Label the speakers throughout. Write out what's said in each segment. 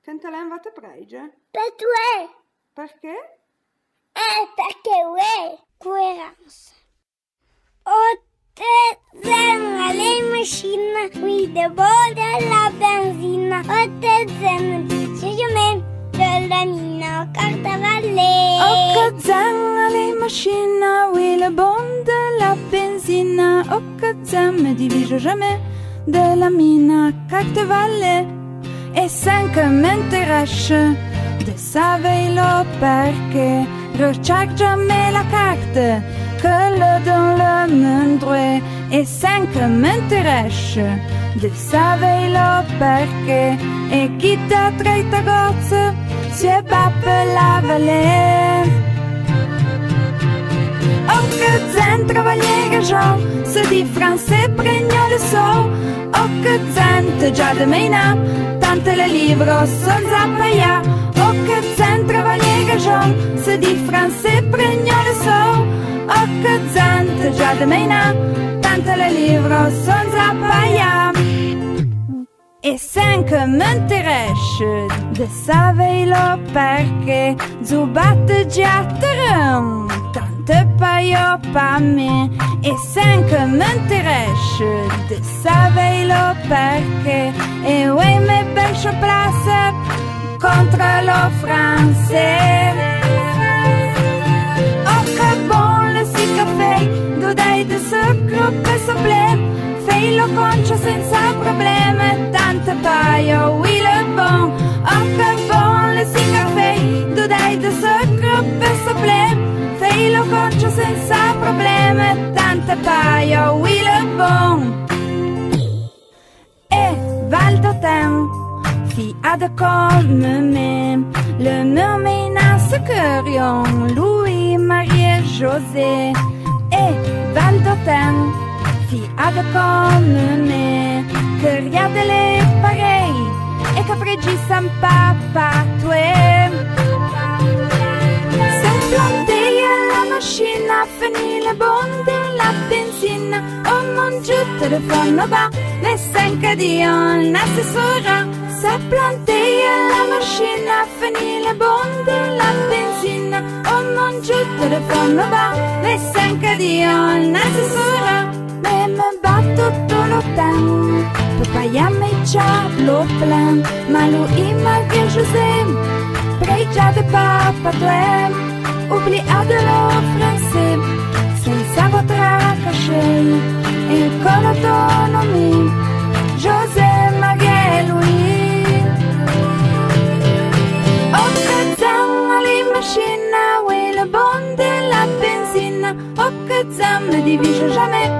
Speaker 1: Quand te l'hai invata pregia?
Speaker 2: Per uè.
Speaker 1: Perché?
Speaker 2: Perché uè. Coerenza. Ottezena le macchina, guida buona la benzina. Ottezena dice della mina, cartavalle.
Speaker 3: Ottezena le macchina, guida buona la benzina. Ottezena dice jamais de la mina, cartavalle. E sencă m'interesse de savoir perché recharge-me la carte que le dans le monde. E sencă m'interesse de savoir perché e chi da treita gozza si è bappe la vallée. Oh que zen travailler gens se dit français pregno le sol. Oh que zen già de mena tante le livres son zappaya. Oh que zen travailler gens se dit français pregno le sol. Oh que zen già de mena tante le livres son zappaya. E sencă m'interesse de savoir perché zubatte giatterăm tante paio pa me. E sencă m'interesse de savoir perché e uè me belle place contre lo français. Oh que bon le si café dodai de sucro per sopler. Fai-lo concio senza probleme, tante paio, oui le bon. Oh que bon le si café dodai de sucro per sopler. Fai-lo concio senza probleme, tante paio, oui le bon. E valdo tem, fi ad comme me, le menace curion, Louis, Marie, José. E valdo tem, fi ad comme me, che riadele parei, e che pregi san papa tue. Macchina, finire bonde, la benzina. Oh mon Dieu, telefono va, le sencă Dion assessora. Se planteia la macchina, finire bonde, la benzina. Oh mon Dieu, telefono va, le sencă Dion assessora. Me batto tutto lo tempo, papaya me già lo plan. Ma lui Marie José, pregia de papa tue. Oubliate lo français, senza potrà cacher, e con autonomie, José, Marie, Louis. Oh que zan alle macchina, oui le bon de la benzina. Oh que zan ne divise jamais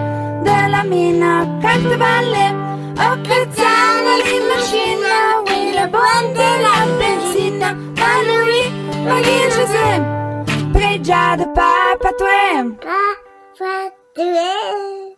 Speaker 3: de la mina, cartavalle. Oh que zan alle macchina, oui le bon de la benzina. Ma Louis, Marie, José. Pregia de papa tue.
Speaker 2: Papa tue.